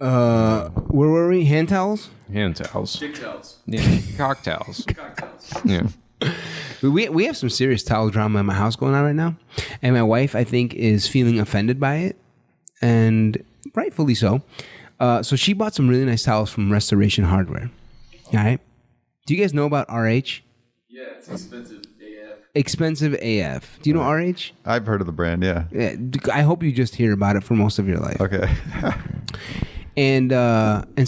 Where were we? Hand towels? Hand towels. Dick towels. Yeah. Cocktails. Cocktails. Yeah. We have some serious towel drama in my house going on right now. And my wife, I think, is feeling offended by it. And rightfully so. So she bought some really nice towels from Restoration Hardware. All right. Do you guys know about RH? Yeah, it's expensive AF. Expensive AF. Do you know RH? I've heard of the brand, yeah. Yeah. I hope you just hear about it for most of your life. Okay. And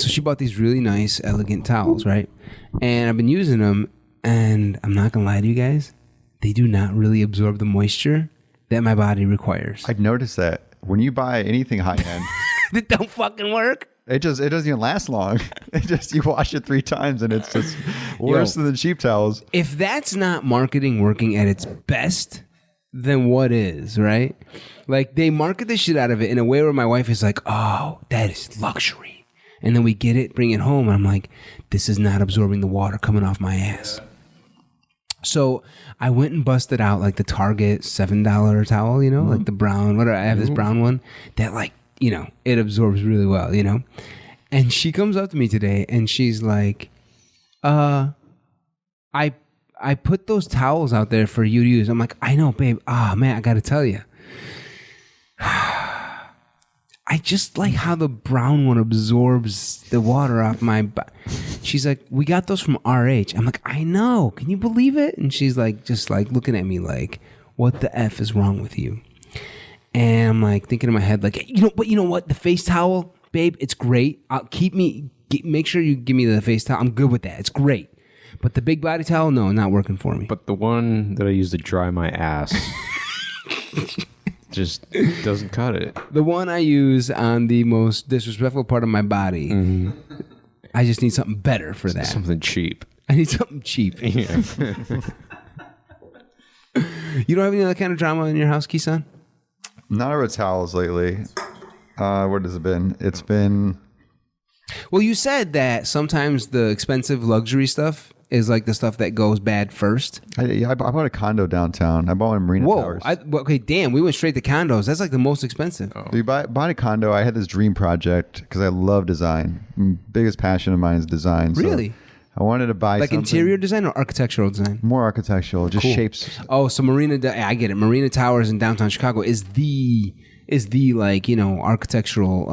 so she bought these really nice, elegant towels, right? And I've been using them, and I'm not gonna lie to you guys, they do not really absorb the moisture that my body requires. I've noticed that when you buy anything high end, They don't fucking work. it doesn't even last long. You wash it 3 times and it's just worse than the cheap towels. If that's not marketing working at its best, then what is, right? Like, they market the shit out of it in a way where my wife is like, oh, that is luxury. And then we get it, bring it home, and I'm like, this is not absorbing the water coming off my ass. So I went and busted out like the Target $7 towel, you know, like the brown, whatever. I have this brown one that, like, you know, it absorbs really well, you know. And she comes up to me today and she's like, I put those towels out there for you to use. I'm like, I know, babe. Ah, man, I got to tell you. I just like how the brown one absorbs the water off my body. She's like, we got those from RH. I'm like, I know. Can you believe it? And she's like, just like looking at me like, what the F is wrong with you? And I'm like thinking in my head, like, you know what? The face towel, babe, it's great. Make sure you give me the face towel. I'm good with that. It's great. But the big body towel, no, not working for me. But the one that I use to dry my ass just doesn't cut it. The one I use on the most disrespectful part of my body, I just need something better for that. Something cheap. I need something cheap. Yeah. You don't have any other kind of drama in your house, Kison? Not over towels lately. What has it been? It's been... Well, you said that sometimes the expensive luxury stuff is like the stuff that goes bad first. I bought a condo downtown. I bought one in Marina Towers. Okay, damn, we went straight to condos. That's like the most expensive. So you buy a condo. I had this dream project because I love design. Biggest passion of mine is design. Really? So I wanted to buy like something interior design or architectural design? more architectural, just shapes. Oh, so I get it. Marina Towers in downtown Chicago is the like, you know, architectural.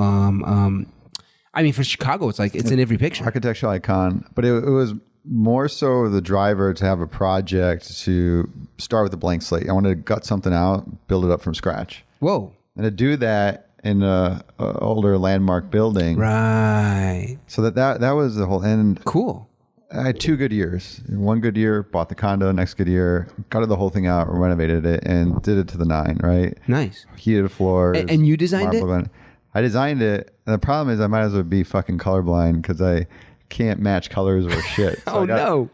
I mean, for Chicago, it's like it's in every picture. Architectural icon, but it was more so the driver to have a project to start with a blank slate. I wanted to gut something out, build it up from scratch. Whoa. And to do that in a older landmark building. Right. So that was the whole end. Cool. I had 2 good years. One good year, bought the condo. Next good year, gutted the whole thing out, renovated it, and did it to the 9, right? Nice. Heated floors. And you designed it? I designed it. And the problem is I might as well be fucking colorblind because I can't match colors or shit. So Oh, no.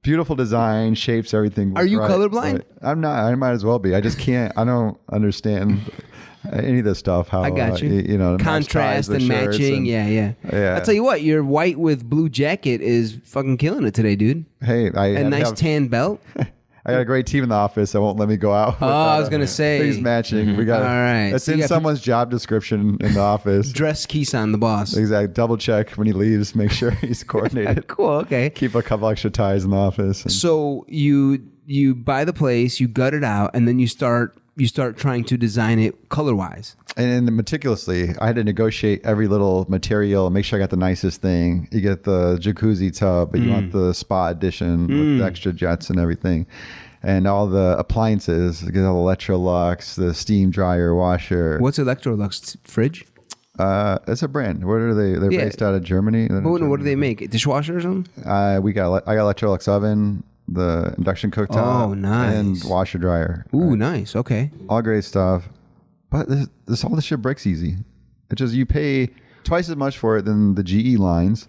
Beautiful design, shapes, everything. Are you colorblind? I'm not. I might as well be. I just can't. I don't understand any of this stuff. How I got you. You know, contrast and matching. Yeah. I'll tell you what, your white with blue jacket is fucking killing it today, dude. Hey, a nice tan belt. I got a great team in the office. They won't let me go out. Oh, I was gonna say things matching. We got all right. That's So in someone's job description in the office. Dress Kison, the boss. Exactly. Double check when he leaves. Make sure he's coordinated. Cool. Okay. Keep a couple extra ties in the office. So you buy the place, you gut it out, and then you start trying to design it color wise. And meticulously, I had to negotiate every little material, make sure I got the nicest thing. You get the jacuzzi tub, but you want the spa edition with the extra jets and everything. And all the appliances, you get all the Electrolux, the steam dryer, washer. What's Electrolux? Fridge? It's a brand. What are they? They're based out of Germany. What do they make? Dishwasher or something? I got Electrolux oven, the induction cooktop. Oh, nice. And washer dryer. Ooh, nice. Okay. All great stuff. But all this shit breaks easy. It's just you pay twice as much for it than the GE lines.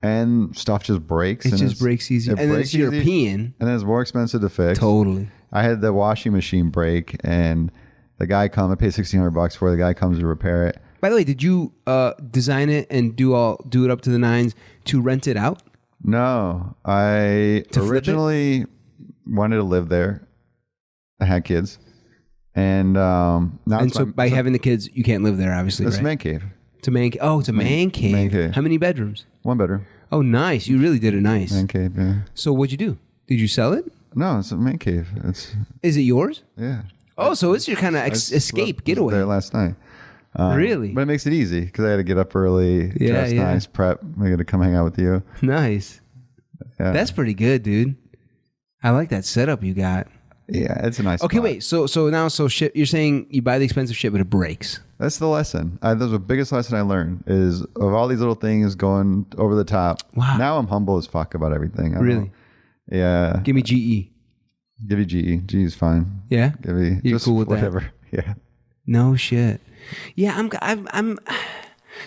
And stuff just breaks. It just breaks easy. And then it's European. And then it's more expensive to fix. Totally. I had the washing machine break, and the guy I paid $1,600 for it. The guy comes to repair it. By the way, did you design it and do it up to the 9s to rent it out? No. I originally wanted to live there. I had kids. And now by having the kids, you can't live there, obviously. It's right? man cave. It's a man cave. Man cave. How many bedrooms? 1 bedroom. Oh, nice. You really did it nice. Man cave, yeah. So what'd you do? Did you sell it? No, it's a man cave. Is it yours? Yeah. Oh, so it's your kind of escape, getaway. There last night. Really? But it makes it easy because I had to get up early, dress yeah. nice, prep. I got to come hang out with you. Nice. Yeah. That's pretty good, dude. I like that setup you got. Yeah, it's a nice Okay, spot. wait. So now shit. You're saying you buy the expensive shit, but it breaks. That's the lesson. That's the biggest lesson I learned is of all these little things going over the top. Wow. Now I'm humble as fuck about everything. Really? Yeah. Give me GE. Give you GE. GE is fine. Yeah. Give me You're just cool with whatever. that? Yeah. No shit. Yeah, I'm.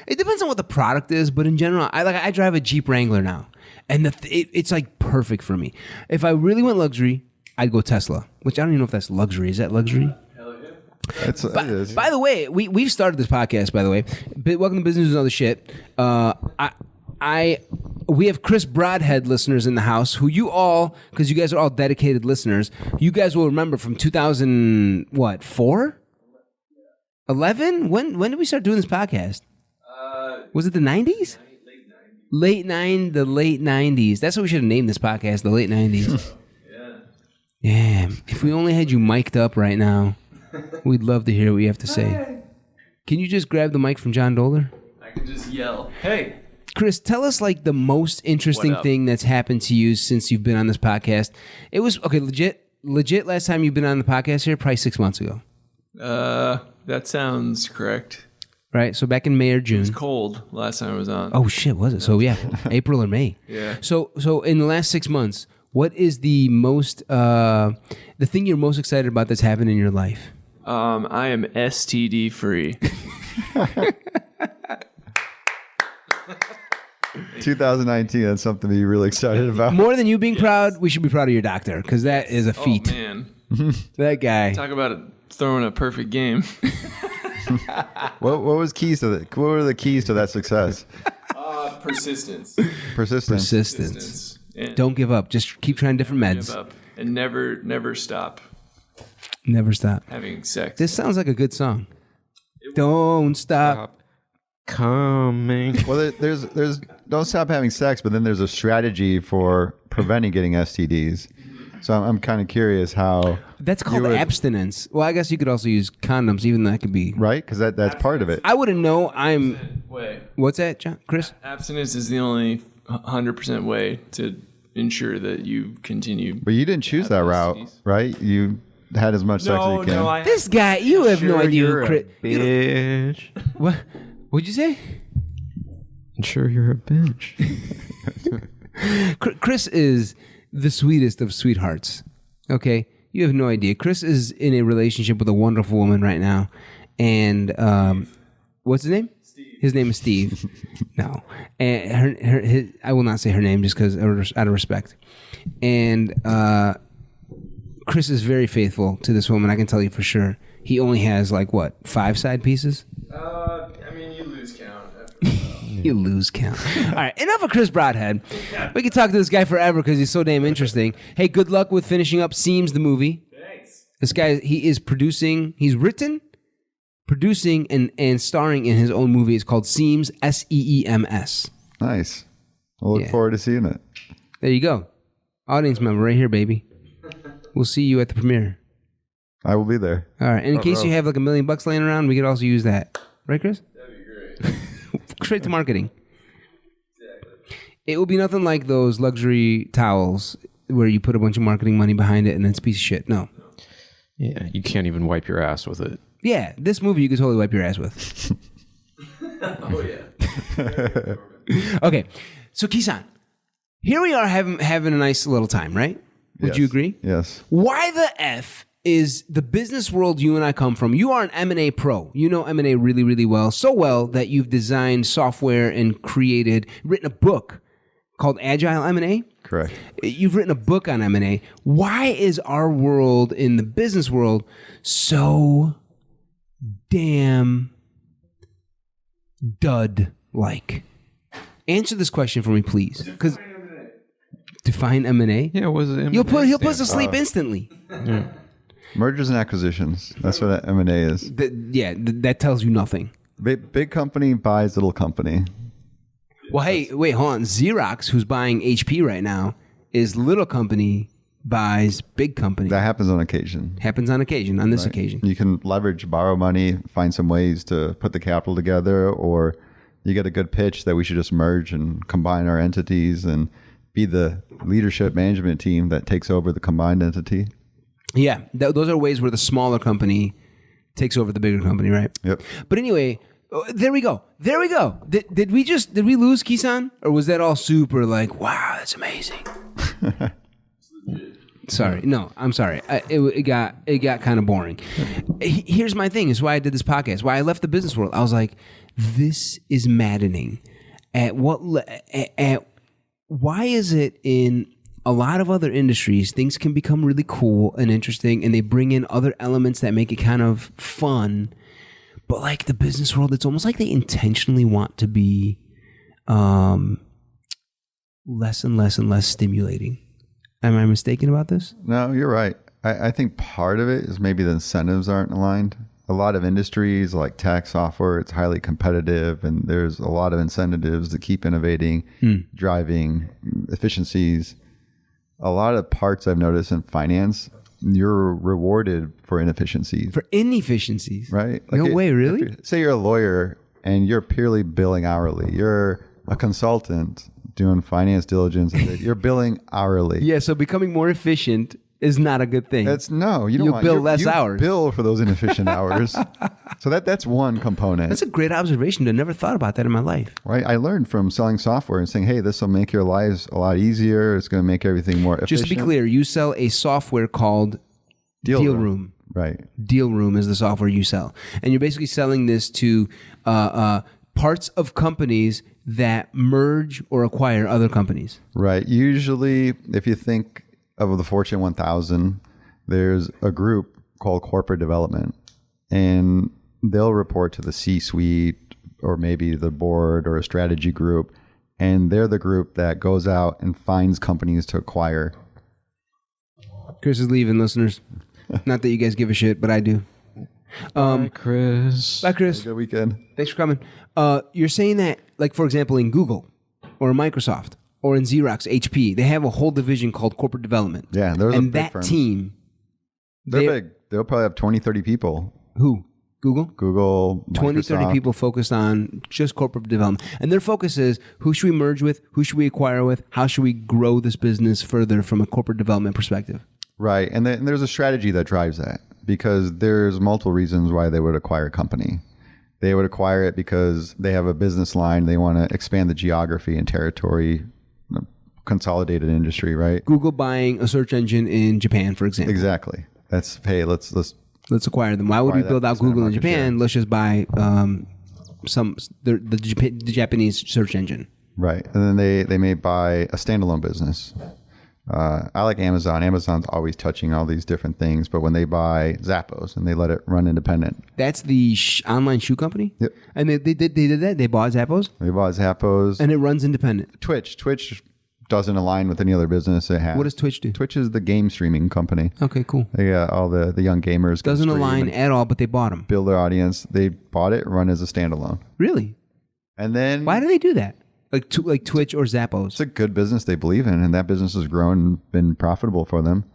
It depends on what the product is, but in general, I drive a Jeep Wrangler now, and it's like perfect for me. If I really went luxury, I'd go Tesla, which I don't even know if that's luxury. Is that luxury? Hell yeah. It is. By the way, we've started this podcast. By the way, welcome to Business and Other Shit. We have Chris Broadhead listeners in the house who you all, because you guys are all dedicated listeners, you guys will remember from 2004, 11. When did we start doing this podcast? Was it the 90s? Late 90s. That's what we should have named this podcast, the late 90s. Yeah. If we only had you mic'd up right now, we'd love to hear what you have to say. Can you just grab the mic from John Doler? I can just yell, hey. Chris, tell us like the most interesting thing that's happened to you since you've been on this podcast. It was, okay, legit last time you've been on the podcast here, probably 6 months ago. That sounds correct. Right? So back in May or June. It was cold last time I was on. Oh shit, was it? So yeah, April or May. Yeah. So in the last 6 months, what is the thing you're most excited about that's happened in your life? I am STD free. 2019. That's something to be really excited about. More than you being proud, we should be proud of your doctor because that is a feat. Oh man, that guy. talk about it throwing a perfect game. What was keys to that? What were the keys to that success? Persistence. Persistence. And Don't give up. Just keep trying different meds. give up and never stop Never stop. having sex. This sounds like a good song. Don't stop. Coming. Well, there's don't stop having sex, but then there's a strategy for preventing getting STDs. So I'm kind of curious how That's called abstinence. Well, I guess you could also use condoms, even though that could be. right because that's part of it. I wouldn't know. Way. What's that, John? Chris? Abstinence is the only 100% way to ensure that you continue. But you didn't choose that route, right? You had as much sex as you can. This guy, you have no idea. You're Chris, a bitch. What? What'd you say? I'm sure you're a bitch. Chris is the sweetest of sweethearts. Okay? You have no idea. Chris is in a relationship with a wonderful woman right now. And what's his name? Steve. His name is Steve. No. And I will not say her name just because out of respect. And Chris is very faithful to this woman. I can tell you for sure. He only has 5 side pieces? I mean, you lose count. You lose count. All right, enough of Chris Broadhead. We can talk to this guy forever because he's so damn interesting. Hey, good luck with finishing up Seams, the movie. Thanks. This guy, he's written, producing, and starring in his own movie. It's called Seams, Seems. Nice. We'll look forward to seeing it. There you go. Audience member right here, baby. We'll see you at the premiere. I will be there. All right, and in case you have $1 million laying around, we could also use that. Right, Chris? That'd be great. Straight to marketing. Exactly. It will be nothing like those luxury towels where you put a bunch of marketing money behind it and then it's a piece of shit. No. Yeah, you can't even wipe your ass with it. Yeah, this movie you could totally wipe your ass with. Oh, yeah. Okay, so Kison, here we are having a nice little time, right? Would you agree? Yes. Why the F is the business world you and I come from? You are an M&A pro. You know M&A really, really well. So well that you've designed software and written a book called Agile M&A. Correct. You've written a book on M&A. Why is our world in the business world so damn dud-like? Answer this question for me, please. Because define M&A. Yeah, was it? He'll put us to sleep instantly. Mergers and acquisitions. That's what M&A is. That tells you nothing. Big company buys little company. Well, hey, wait, hold on. Xerox, who's buying HP right now, is little company buys big company. That happens on occasion. Happens on occasion, on this occasion. You can leverage, borrow money, find some ways to put the capital together, or you get a good pitch that we should just merge and combine our entities and be the leadership management team that takes over the combined entity. Yeah, those are ways where the smaller company takes over the bigger company, right? Yep. But anyway, there we go. There we go. Did we lose Kison? Or was that all super like, wow, that's amazing? Sorry. No, I'm sorry. It got kind of boring. Here's my thing. Is why I did this podcast. Why I left the business world. I was like, this is maddening. Why is it in a lot of other industries things can become really cool and interesting, and they bring in other elements that make it kind of fun, but like the business world, it's almost like they intentionally want to be less and less and less stimulating. Am I mistaken about this? No, you're right. I think part of it is maybe the incentives aren't aligned. A lot of industries like tech, software, it's highly competitive, and there's a lot of incentives to keep innovating, driving efficiencies. A lot of parts I've noticed in finance, you're rewarded for inefficiencies. For inefficiencies? Right? No way, really? Say you're a lawyer and you're purely billing hourly. You're a consultant doing finance diligence. You're billing hourly. Yeah, so becoming more efficient is not a good thing. You don't bill less hours. Bill for those inefficient hours. So that's one component. That's a great observation. I never thought about that in my life. Right. I learned from selling software and saying, hey, this will make your lives a lot easier. It's going to make everything more efficient. Just to be clear, you sell a software called DealRoom. Right. DealRoom is the software you sell. And you're basically selling this to parts of companies that merge or acquire other companies. Right. Usually, if you think of the Fortune 1000, there's a group called corporate development, and they'll report to the C-suite or maybe the board or a strategy group, and they're the group that goes out and finds companies to acquire. Chris is leaving, listeners. Not that you guys give a shit, but I do. Bye, Chris. Bye, Chris. Good weekend. Thanks for coming. You're saying that, like, for example, in Google or Microsoft or in Xerox, HP, they have a whole division called corporate development. Yeah, those are big that firms. Team, They're big. They'll probably have 20, 30 people. Who? Google? Google, 20, 30 Microsoft. people focused on just corporate development. And their focus is, who should we merge with? Who should we acquire with? How should we grow this business further from a corporate development perspective? Right. And then there's a strategy that drives that, because there's multiple reasons why they would acquire a company. They would acquire it because they have a business line. They want to expand the geography and territory, consolidated industry, right? Google buying a search engine in Japan, for example. Exactly. That's, hey, let's acquire them. Why would we build out Google in Japan? Let's just buy the Japanese search engine. Right. And then they may buy a standalone business. I like Amazon. Amazon's always touching all these different things, but when they buy Zappos and they let it run independent. That's the online shoe company? Yep. And they did that? They bought Zappos? They bought Zappos. And it runs independent? Twitch doesn't align with any other business it has. What does Twitch do? Twitch is the game streaming company. Okay, cool. They got all the young gamers. Doesn't align at all, but they bought them. Build their audience. They bought it, run as a standalone. Really? And then... Why do they do that? Like Twitch or Zappos? It's a good business they believe in, and that business has grown and been profitable for them.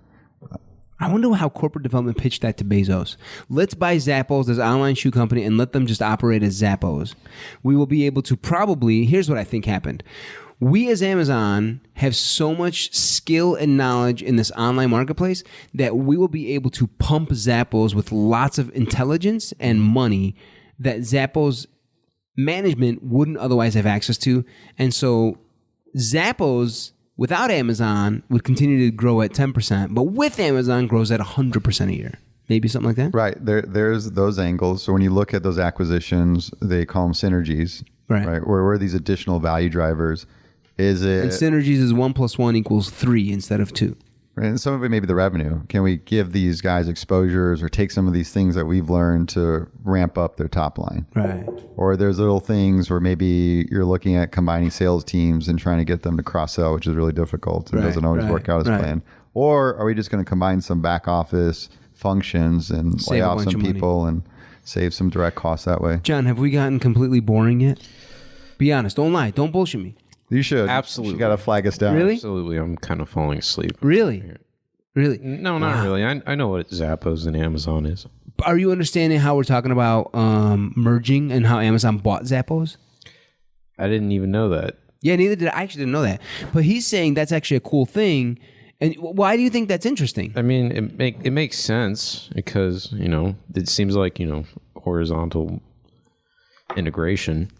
I wonder how corporate development pitched that to Bezos. Let's buy Zappos as an online shoe company and let them just operate as Zappos. We will be able to probably... Here's what I think happened. We as Amazon have so much skill and knowledge in this online marketplace that we will be able to pump Zappos with lots of intelligence and money that Zappos management wouldn't otherwise have access to. And so Zappos without Amazon would continue to grow at 10%, but with Amazon grows at 100% a year. Maybe something like that? Right. There's those angles. So when you look at those acquisitions, they call them synergies. Right. Where are these additional value drivers? Is it... And synergies is 1 + 1 = 3 instead of 2. Right. And some of it may be the revenue. Can we give these guys exposures or take some of these things that we've learned to ramp up their top line? Right. Or there's little things where maybe you're looking at combining sales teams and trying to get them to cross-sell, which is really difficult. It doesn't always work out as planned. Or are we just going to combine some back office functions and lay off some people? And save some direct costs that way. John, have we gotten completely boring yet? Be honest. Don't lie. Don't bullshit me. You should. Absolutely. You got to flag us down. Really? Absolutely. I'm kind of falling asleep. Really? Really? No, not really. I know what Zappos and Amazon is. Are you understanding how we're talking about merging and how Amazon bought Zappos? I didn't even know that. Yeah, neither did I. I actually didn't know that. But he's saying that's actually a cool thing. And why do you think that's interesting? I mean, it makes sense because, it seems like, horizontal integration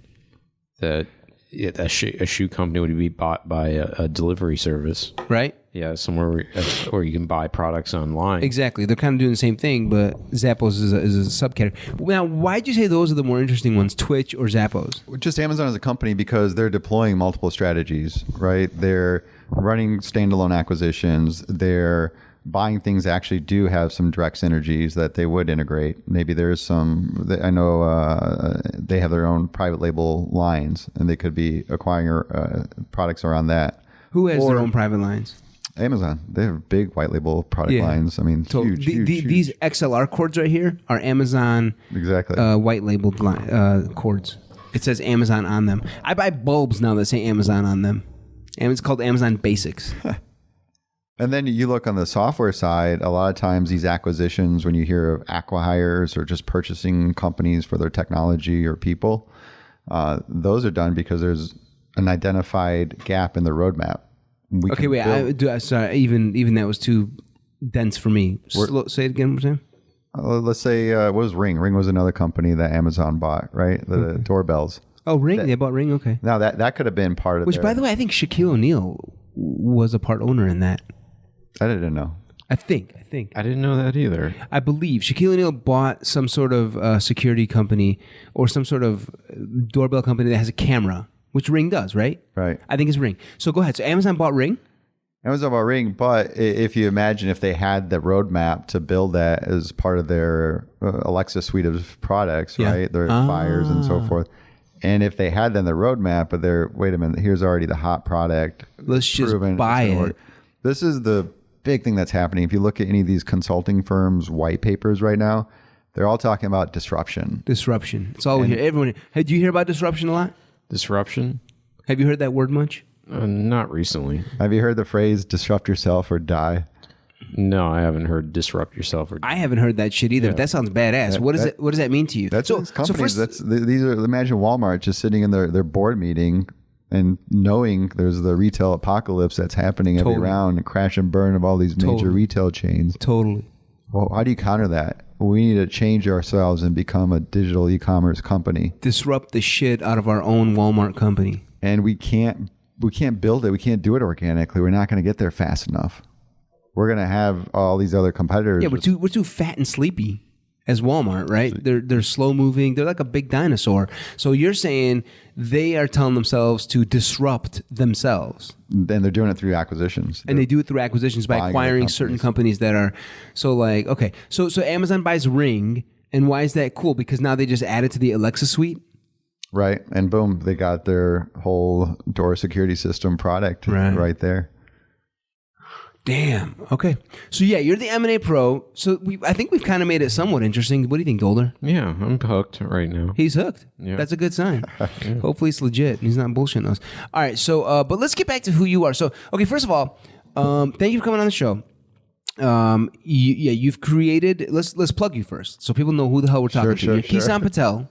that a shoe company would be bought by a delivery service. Right? Yeah, somewhere where you can buy products online. Exactly. They're kind of doing the same thing, but Zappos is a subcategory. Now, why'd you say those are the more interesting ones, Twitch or Zappos? Just Amazon as a company because they're deploying multiple strategies, right? They're running standalone acquisitions. They're buying things that actually do have some direct synergies that they would integrate. Maybe there's some, I know they have their own private label lines and they could be acquiring products around that. Who has their own private lines? Amazon. They have big white label product lines. I mean, huge. These XLR cords right here are Amazon white labeled cords. It says Amazon on them. I buy bulbs now that say Amazon on them. And it's called Amazon Basics. And then you look on the software side, a lot of times these acquisitions, when you hear of acqui-hires or just purchasing companies for their technology or people, those are done because there's an identified gap in the roadmap. Sorry, even that was too dense for me. Say it again, Sam. Let's say, what was Ring? Ring was another company that Amazon bought, right? The doorbells. Oh, Ring? They bought Ring? Okay. Now, that could have been part of Which, by the way, I think Shaquille O'Neal was a part owner in that. I didn't know. I think. I didn't know that either. I believe Shaquille O'Neal bought some sort of security company or some sort of doorbell company that has a camera, which Ring does, right? Right. I think it's Ring. So go ahead. So Amazon bought Ring? Amazon bought Ring, but if you imagine if they had the roadmap to build that as part of their Alexa suite of products, right? Their Fires and so forth. And if they had then the roadmap, but wait a minute, here's already the hot product. Let's just buy it. This is the big thing that's happening. If you look at any of these consulting firms' white papers right now, they're all talking about disruption. Disruption. It's all we hear. Everyone. Hey, do you hear about disruption a lot? Disruption? Have you heard that word much? Not recently. Have you heard the phrase disrupt yourself or die? No, I haven't heard disrupt yourself or die. I haven't heard that shit either. Yeah. That sounds badass. What does that mean to you? That's companies. These are, imagine Walmart just sitting in their board meeting and knowing there's the retail apocalypse that's happening every round, and crash and burn of all these major retail chains. Totally. Well, how do you counter that? We need to change ourselves and become a digital e-commerce company. Disrupt the shit out of our own Walmart company. And we can't build it. We can't do it organically. We're not going to get there fast enough. We're going to have all these other competitors. Yeah, we're too fat and sleepy as Walmart, right? They're slow moving. They're like a big dinosaur. So you're saying they are telling themselves to disrupt themselves. And they're doing it through acquisitions. And they do it through acquisitions by acquiring certain companies that are so okay. So Amazon buys Ring, and why is that cool? Because now they just add it to the Alexa suite. Right. And boom, they got their whole door security system product right there. Damn. Okay. So yeah, you're the M&A pro. So I think we've kind of made it somewhat interesting. What do you think, Dolder? Yeah, I'm hooked right now. He's hooked. Yeah. That's a good sign. Hopefully it's legit. He's not bullshitting us. All right. So, but let's get back to who you are. So, okay, first of all, thank you for coming on the show. You've created. Let's plug you first, so people know who the hell we're talking to. You're Kison Patel.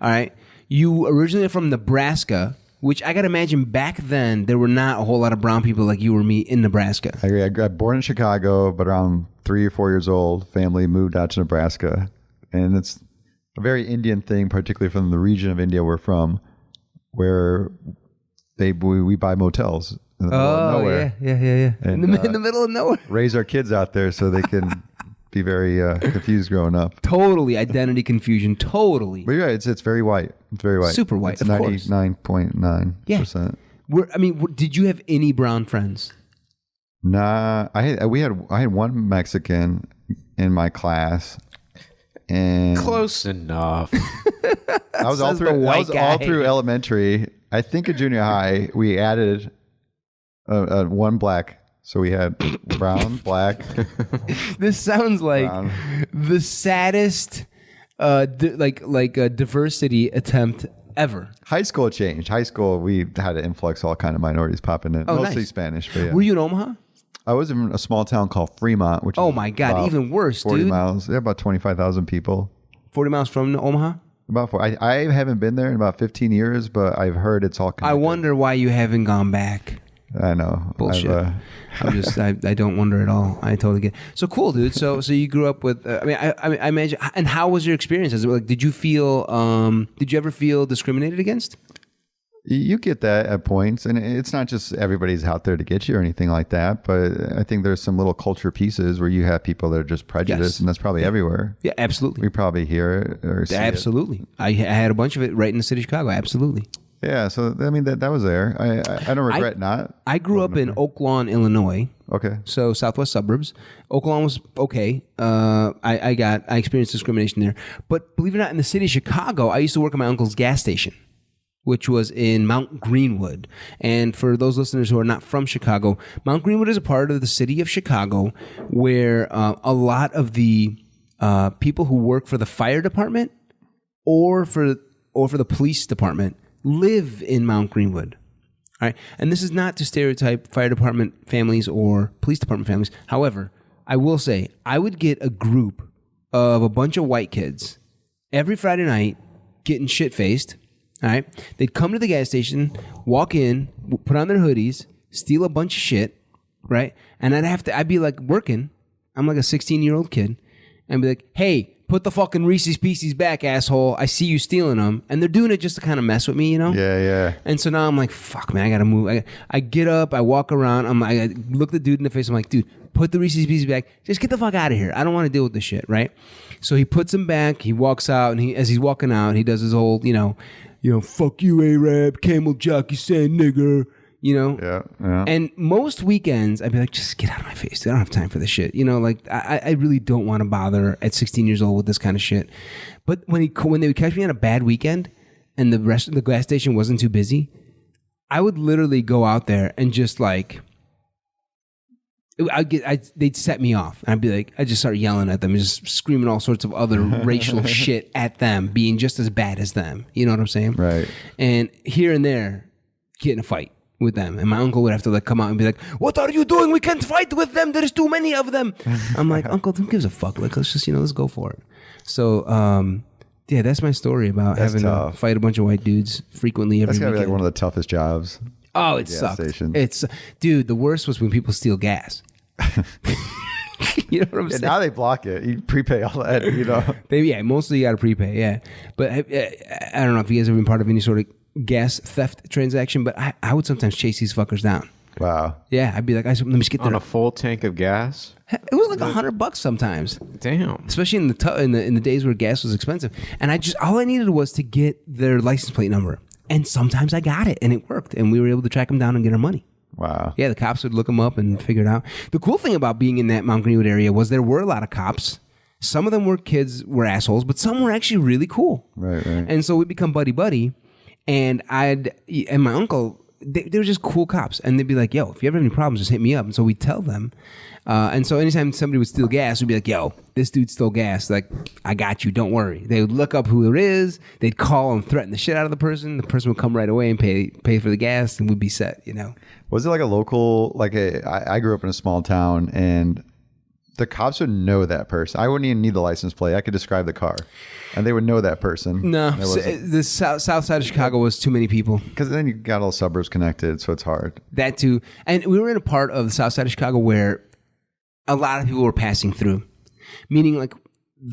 All right. You originally are from Nebraska. Which I got to imagine back then, there were not a whole lot of brown people like you or me in Nebraska. I agree. I got born in Chicago, but around 3 or 4 years old, family moved out to Nebraska. And it's a very Indian thing, particularly from the region of India we're from, where we buy motels in the middle of nowhere. Yeah. And, in the middle of nowhere. Raise our kids out there so they can be very confused growing up. Totally. Identity confusion. Totally. But yeah, it's very white. It's very white. Super white, it's of course. 99.9%. Did you have any brown friends? Nah, I had one Mexican in my class, and close enough. I was all through elementary. I think in junior high we added one black. So we had brown, black. This sounds like the saddest like a diversity attempt ever. High school changed. High school, we had an influx, all kind of minorities popping in. Oh, Mostly nice. Spanish. But yeah. Were you in Omaha? I was in a small town called Fremont, which Oh is my God, about even worse, 40 dude. miles. Yeah, about 25,000 people. 40 miles from Omaha? About four. I haven't been there in about 15 years, but I've heard it's all connected. I wonder why you haven't gone back. I know. Bullshit. I don't wonder at all. I totally get it. So cool, dude. So you grew up with, I imagine, and how was your experience? Like, did you ever feel discriminated against? You get that at points, and it's not just everybody's out there to get you or anything like that, but I think there's some little culture pieces where you have people that are just prejudiced, Yes. and that's probably everywhere. Yeah, absolutely. We probably hear it or see Absolutely. I had a bunch of it right in the city of Chicago. Absolutely. it. Yeah, so I mean, that was there. I don't regret not. I grew up in Oak Lawn, Illinois. Okay. So southwest suburbs. Oak Lawn was okay. I experienced discrimination there. But believe it or not, in the city of Chicago, I used to work at my uncle's gas station, which was in Mount Greenwood. And for those listeners who are not from Chicago, Mount Greenwood is a part of the city of Chicago where a lot of the people who work for the fire department or for the police department live in Mount Greenwood. All right. And this is not to stereotype fire department families or police department families. However, I will say I would get a group of a bunch of white kids every Friday night getting shit-faced. All right. They'd come to the gas station, walk in, put on their hoodies, steal a bunch of shit, right? And I'd be like working. I'm like a 16-year-old kid. And be like, hey, put the fucking Reese's Pieces back, asshole. I see you stealing them. And they're doing it just to kind of mess with me, you know? Yeah, yeah. And so now I'm like, fuck, man, I got to move. I get up, I walk around. I look the dude in the face. I'm like, dude, put the Reese's Pieces back. Just get the fuck out of here. I don't want to deal with this shit, right? So he puts them back. He walks out. And as he's walking out, he does his old, fuck you, Arab, camel jockey, saying nigger, Yeah. And most weekends, I'd be like, just get out of my face. Dude. I don't have time for this shit. I really don't want to bother at 16 years old with this kind of shit. But when they would catch me on a bad weekend and the rest of the gas station wasn't too busy, I would literally go out there and just like, they'd set me off. I'd be like, I'd just start yelling at them and just screaming all sorts of other racial shit at them, being just as bad as them. You know what I'm saying? Right. And here and there, get in a fight with them. And my uncle would have to come out and be like, what are you doing? We can't fight with them. There's too many of them. I'm like, Uncle, who gives a fuck? Like, let's just, let's go for it. So, yeah, that's my story about having to fight a bunch of white dudes frequently every That's gotta be weekend. like one of the toughest jobs. Oh, it gas sucked. stations. Dude, the worst was when people steal gas. You know what I'm saying? Now they block it. You prepay all that, Mostly you got to prepay, yeah. But I don't know if you guys have been part of any sort of gas theft transaction, but I would sometimes chase these fuckers down. Wow. Yeah, I'd be like, let me just get there. On a full tank of gas? It was like $100 sometimes. Damn. Especially in the days where gas was expensive. And all I needed was to get their license plate number. And sometimes I got it and it worked. And we were able to track them down and get our money. Wow. Yeah, the cops would look them up and figure it out. The cool thing about being in that Mount Greenwood area was there were a lot of cops. Some of them were assholes, but some were actually really cool. Right. And so we'd become buddy. And my uncle, they were just cool cops. And they'd be like, yo, if you ever have any problems, just hit me up. And so we'd tell them. And so anytime somebody would steal gas, we'd be like, yo, this dude stole gas. Like, I got you. Don't worry. They would look up who it is. They'd call and threaten the shit out of the person. The person would come right away and pay for the gas, and we'd be set, Was it like a local, I grew up in a small town, and the cops would know that person. I wouldn't even need the license plate. I could describe the car, and they would know that person. No, the south side of Chicago was too many people. Because then you got all the suburbs connected, so it's hard. That too. And we were in a part of the south side of Chicago where a lot of people were passing through. Meaning like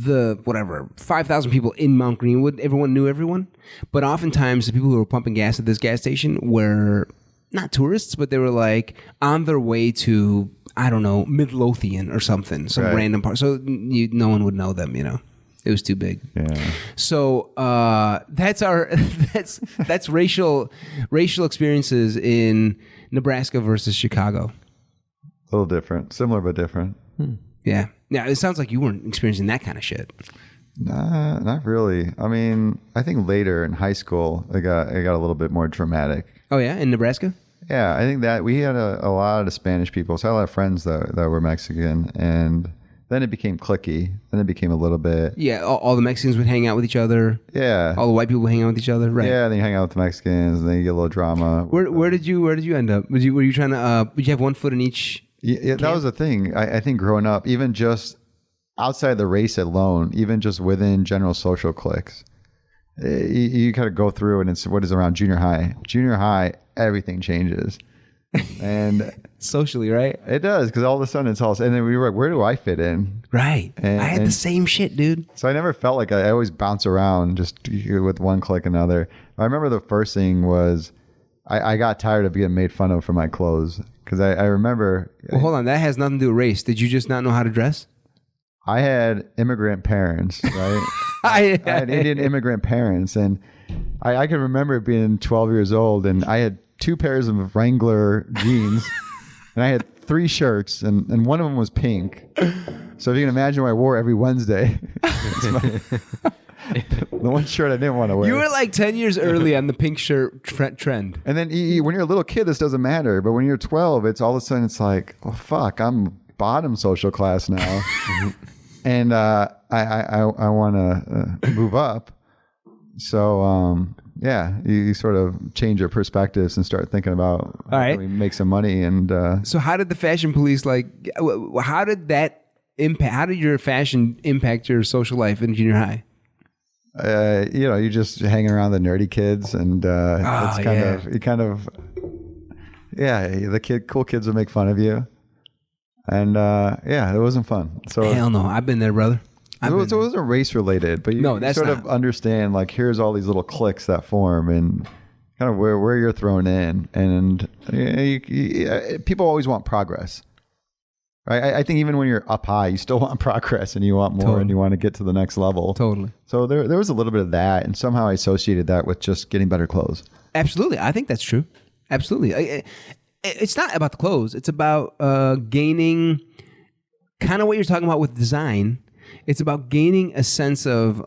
5,000 people in Mount Greenwood, everyone knew everyone. But oftentimes the people who were pumping gas at this gas station were not tourists, but they were like on their way to, I don't know, Midlothian or something, some random part. So no one would know them, It was too big. Yeah. So that's racial experiences in Nebraska versus Chicago. A little different, similar but different. Yeah. Yeah. It sounds like you weren't experiencing that kind of shit. Nah, not really. I mean, I think later in high school, it got a little bit more dramatic. Oh yeah, in Nebraska. Yeah, I think that we had a lot of Spanish people. So I had a lot of friends that were Mexican, and Then it became cliquey. Then it became a little bit. Yeah, all the Mexicans would hang out with each other. Yeah. All the white people would hang out with each other. Right. Yeah, then you hang out with the Mexicans, and then you get a little drama. Where did you end up? Were you trying to? Did you have one foot in each? Yeah, that was the thing. I think growing up, even just outside the race alone, even just within general social cliques, you kind of go through, and it's what is around junior high. Junior high, everything changes. And socially, right? It does, because all of a sudden it's all, and then we were like, where do I fit in? Right. And, I had the same shit, dude. So I never felt like I always bounce around just with one clique and another. I remember the first thing was I got tired of getting made fun of for my clothes, because I remember. Well, hold on. That has nothing to do with race. Did you just not know how to dress? I had immigrant parents, right? I had Indian immigrant parents, and I can remember being 12 years old, and I had 2 pairs of Wrangler jeans, and I had 3 shirts, and one of them was pink. So if you can imagine what I wore every Wednesday. The one shirt I didn't want to wear. You were like 10 years early on the pink shirt trend. And then when you're a little kid, this doesn't matter. But when you're 12, it's all of a sudden it's like, oh, fuck, I'm bottom social class now. And I want to move up. So, yeah, you sort of change your perspectives and start thinking about how do we make some money. And so how did the fashion police, how did that impact, how did your fashion impact your social life in junior high? You just hanging around the nerdy kids, and it's cool kids would make fun of you. And it wasn't fun. So hell no, I've been there, brother. It wasn't race related, but you sort of understand, like, here's all these little cliques that form, and kind of where you're thrown in, and people always want progress, right? I think even when you're up high, you still want progress, and you want more, and you want to get to the next level. Totally. So there was a little bit of that, and somehow I associated that with just getting better clothes. Absolutely, I think that's true. Absolutely, it's not about the clothes; it's about gaining kind of what you're talking about with design. It's about gaining a sense of,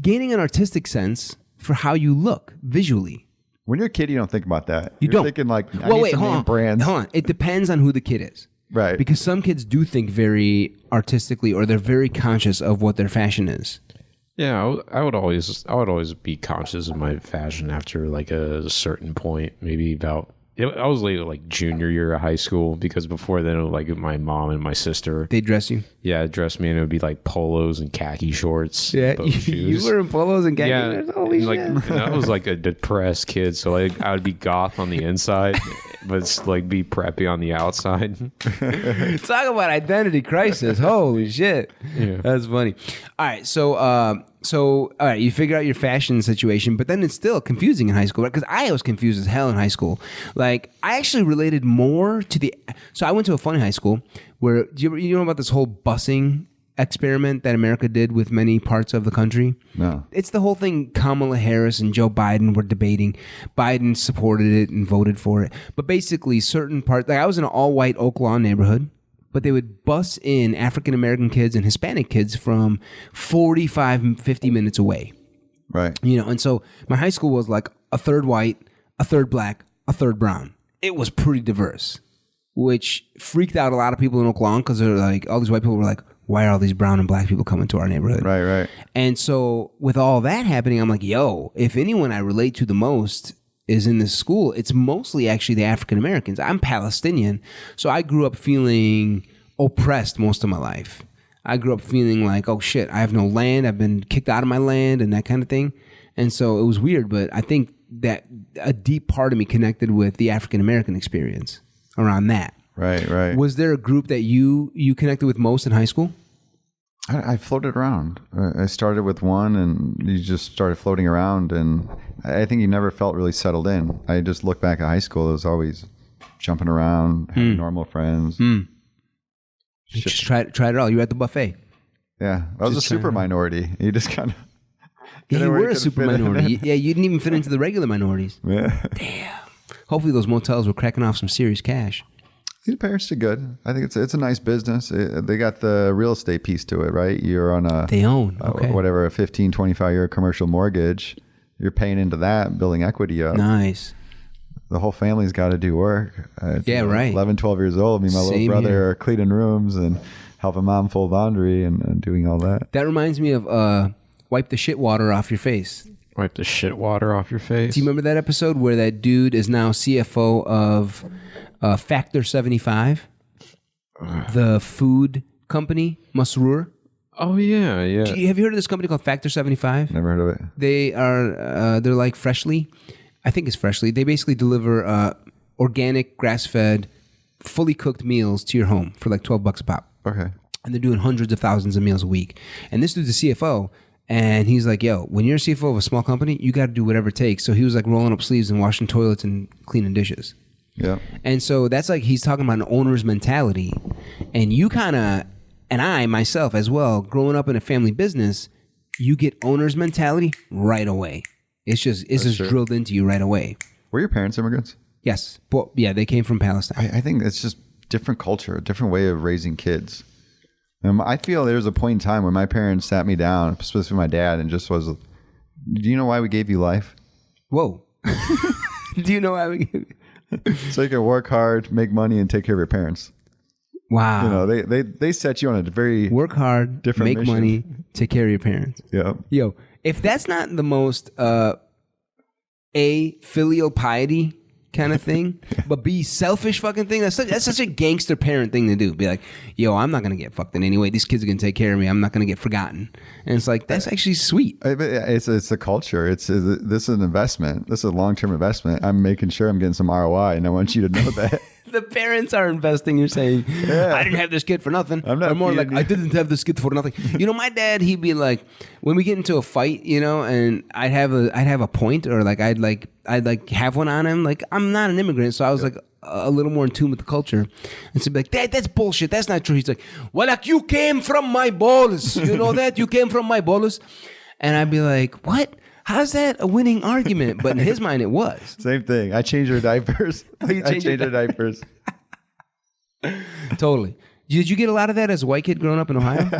gaining an artistic sense for how you look visually. When you're a kid, you don't think about that. You're don't. Thinking like, hold on. It depends on who the kid is. Right. Because some kids do think very artistically, or they're very conscious of what their fashion is. Yeah, I would always be conscious of my fashion after like a certain point, maybe about. I was like junior year of high school, because before then, it was like my mom and my sister. They dress you? Yeah, dress me, and it would be like polos and khaki shorts. Yeah, you were in polos and khaki shorts? Holy shit. And I was like a depressed kid, so like I would be goth on the inside, but like be preppy on the outside. Talk about identity crisis. Holy shit. Yeah. That's funny. All right, so all right, you figure out your fashion situation, but then it's still confusing in high school, right? Because I was confused as hell in high school. Like, I actually related more to so I went to a funny high school where, you know about this whole busing experiment that America did with many parts of the country? No. It's the whole thing. Kamala Harris and Joe Biden were debating. Biden supported it and voted for it. But basically, certain parts, like I was in an all-white Oak Lawn neighborhood, but they would bus in African-American kids and Hispanic kids from 45, 50 minutes away. Right. And so my high school was like a third white, a third black, a third brown. It was pretty diverse, which freaked out a lot of people in Oak Lawn, because they're like, all these white people were like, why are all these brown and black people coming to our neighborhood? Right. And so with all that happening, I'm like, yo, if anyone I relate to the most is in this school, it's mostly actually the African Americans. I'm Palestinian, so I grew up feeling oppressed most of my life. I grew up feeling like, oh shit, I have no land, I've been kicked out of my land, and that kind of thing. And so it was weird, but I think that a deep part of me connected with the African American experience around that. Right. Was there a group that you connected with most in high school? I floated around. I started with one, and you just started floating around, and I think you never felt really settled in. I just look back at high school, it was always jumping around, having normal friends. You just tried it all. You were at the buffet. Yeah. I was a super minority. You just kind of... Yeah, you were a super minority. Yeah, you didn't even fit into the regular minorities. Yeah. Damn. Hopefully those motels were cracking off some serious cash. These parents did good. I think it's a nice business. They got the real estate piece to it, right? You're on a 15, 25-year commercial mortgage. You're paying into that, building equity up. Nice. The whole family's got to do work. Right. 11, 12 years old. Me and my little brother are cleaning rooms and helping mom fold laundry and doing all that. That reminds me of wipe the shit water off your face. Wipe the shit water off your face. Do you remember that episode where that dude is now CFO of Factor 75, the food company, Masroor? Oh yeah. Have you heard of this company called Factor 75? Never heard of it. They are they're like Freshly. I think it's Freshly. They basically deliver organic, grass-fed, fully cooked meals to your home for like $12 a pop. Okay. And they're doing hundreds of thousands of meals a week. And this dude's the CFO. And he's like, yo, when you're a CFO of a small company, you got to do whatever it takes. So he was like rolling up sleeves and washing toilets and cleaning dishes. Yeah. And so that's like he's talking about an owner's mentality. And you kind of, and I myself as well, growing up in a family business, you get owner's mentality right away. It's just drilled into you right away. Were your parents immigrants? Yes. But yeah, they came from Palestine. I think it's just different culture, a different way of raising kids. I feel there was a point in time when my parents sat me down, especially my dad, and just was, do you know why we gave you life? Whoa. Do you know why we gave you? So you can work hard, make money, and take care of your parents. Wow. You know, they set you on a very work hard, different make mission. money, take care of your parents. Yeah. Yo, if that's not the most filial piety kind of thing, but B, selfish fucking thing, that's such a gangster parent thing to do. Be like, yo, I'm not gonna get fucked in anyway. These kids are gonna take care of me. I'm not gonna get forgotten. And it's like that's actually sweet. It's a culture. This is an investment. This is a long-term investment. I'm making sure I'm getting some ROI, and I want you to know that. The parents are investing. You're saying, I didn't have this kid for nothing. I'm not or more like, feeding you. I didn't have this kid for nothing. You know, my dad, he'd be like, when we get into a fight, you know, and I'd have a point, or like I'd have one on him. Like, I'm not an immigrant, so I was like a little more in tune with the culture. And so he'd be like, Dad, that's bullshit. That's not true. He's like, well, like you came from my balls. You know that? You came from my balls. And I'd be like, what? How's that a winning argument? But in his mind, it was. Same thing. I changed her diapers. You I changed changed her diapers. Totally. Did you get a lot of that as a white kid growing up in Ohio?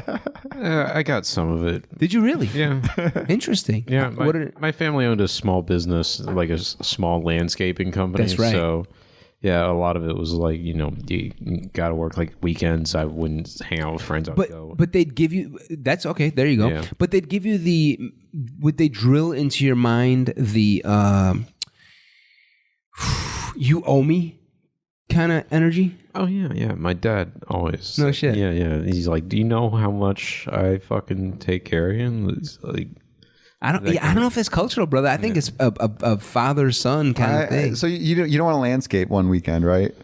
I got some of it. Did you really? Yeah. Interesting. Yeah. What did My family owned a small business, like a small landscaping company. That's right. So, yeah, a lot of it was like, you know, you got to work like weekends. I wouldn't hang out with friends. I would go. But they'd give you, that's okay, there you go. Yeah. But they'd give you would they drill into your mind the, you owe me kind of energy? Oh, yeah. My dad always. No shit. Yeah. He's like, do you know how much I fucking take care of you? And it's like, I don't know if it's cultural, brother. I think it's a father-son kind of thing. So you don't want to landscape one weekend, right?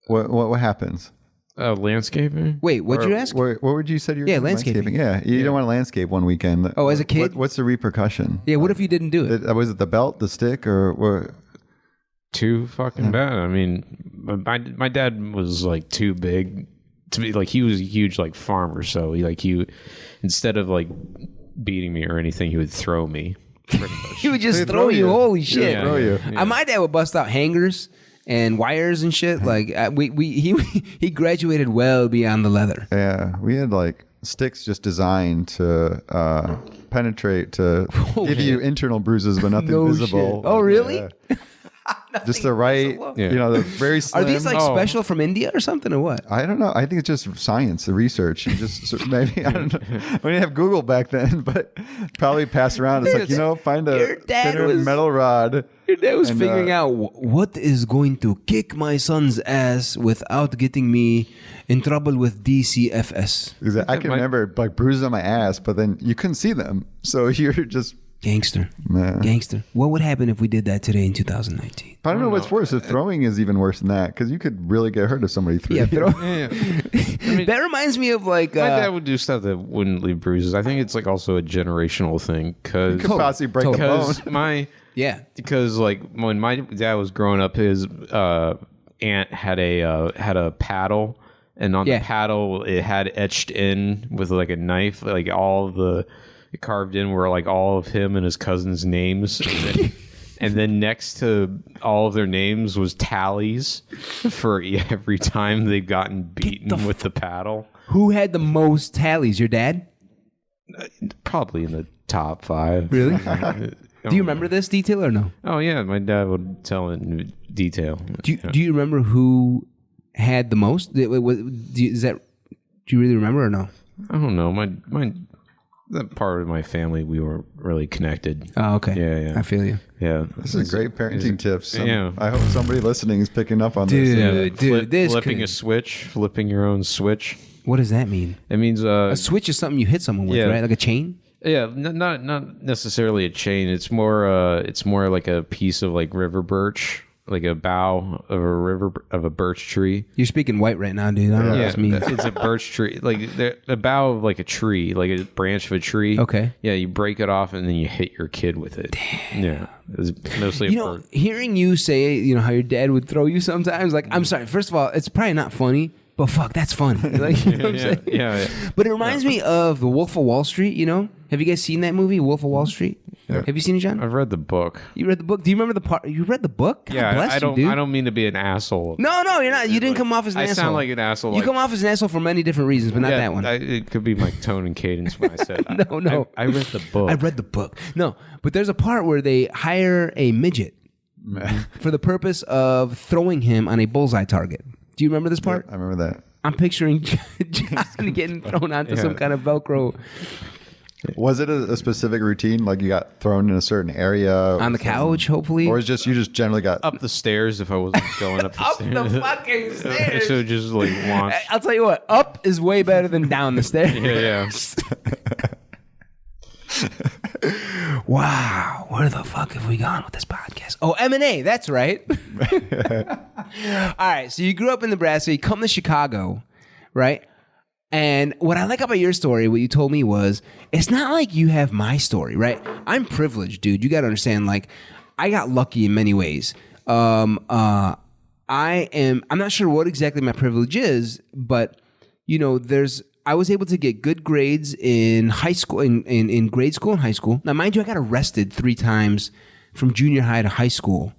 What happens? landscaping? Wait, what'd you ask? What would you say? Yeah, landscaping. Yeah, you don't want to landscape one weekend. Oh, as a kid? what's the repercussion? Yeah, what if you didn't do it? Was it the belt, the stick, or what? Too fucking bad. I mean, my dad was like too big to be like, he was a huge like farmer, so he instead of like beating me or anything, he would throw me. Pretty much. He would just throw you. Holy shit! Throw you. My dad would bust out hangers and wires and shit. Like he graduated well beyond the leather. Yeah, we had like sticks just designed to penetrate, to give you internal bruises but nothing No visible. shit. Oh, really? Yeah. Just the right, the very slim. Are these like special from India or something or what? I don't know. I think it's just science, the research. You just maybe I don't know. We didn't have Google back then, but probably pass around. It's like find a thinner metal rod. Your dad was figuring out what is going to kick my son's ass without getting me in trouble with DCFS. Exactly. I can remember like bruises on my ass, but then you couldn't see them, so you're just. Gangster. Man. Gangster. What would happen if we did that today in 2019? I don't know what's worse. If throwing is even worse than that, because you could really get hurt if somebody threw you. That reminds me of like... my dad would do stuff that wouldn't leave bruises. I think it's like also a generational thing. Could possibly break a bone. Because like when my dad was growing up, his aunt had a paddle, and on the paddle it had etched in with like a knife, like all of the... carved in were like all of him and his cousin's names, and then next to all of their names was tallies for every time they've gotten beaten with the paddle. Who had the most tallies? Your dad? Probably in the top 5. Really? Do you remember this detail or no? Oh yeah, my dad would tell it in detail. Do you remember who had the most? Is that Do you really remember or no? I don't know. That part of my family, we were really connected. Oh, okay. Yeah. I feel you. Yeah. This is great parenting tips. Yeah. I hope somebody listening is picking up on this. Dude, this flipping could- a switch, flipping your own switch. What does that mean? It means A switch is something you hit someone with, Yeah. right? Like a chain? yeah, not necessarily a chain. It's more like a piece of like river birch, like a bough of a birch tree. You're speaking white right now, dude. I don't know what this means. It's a birch tree, like the bough of like a tree, like a branch of a tree. Okay. Yeah, you break it off and then you hit your kid with it. Damn. Yeah, it's mostly You a know, birch. hearing you say, you know, how your dad would throw you sometimes, like, I'm sorry, first of all, it's probably not funny, but fuck, that's funny. Like, you know what I'm saying? Yeah. But it reminds me of The Wolf of Wall Street, you know? Have you guys seen that movie, Wolf of Wall Street? Yeah. Have you seen it, John? I've read the book. You read the book? Do you remember the part? You read the book? God Yeah, bless I don't. you, dude. I don't mean to be an asshole. No, you're not. You didn't come off as an I asshole. sound like an asshole. You come off as an asshole for many different reasons, but not that one. It could be my tone and cadence when I said. No. I read the book. I read the book. No, but there's a part where they hire a midget for the purpose of throwing him on a bullseye target. Do you remember this part? I remember that. I'm picturing John getting thrown onto some kind of Velcro Was it a specific routine? Like you got thrown in a certain area on the couch, hopefully. or is just you just generally got up the stairs if I wasn't going up the Up stairs. the fucking I stairs. should have just like launched. I'll tell you what, up is way better than down the stairs. Yeah. Wow, where the fuck have we gone with this podcast? Oh, M&A, that's right. All right, so you grew up in Nebraska, you come to Chicago, right? And what I like about your story, what you told me was, it's not like you have my story, right? I'm privileged, dude. You got to understand, like, I got lucky in many ways. I'm not sure what exactly my privilege is, but, you know, I was able to get good grades in high school, in grade school and high school. Now, mind you, I got arrested 3 times from junior high to high school,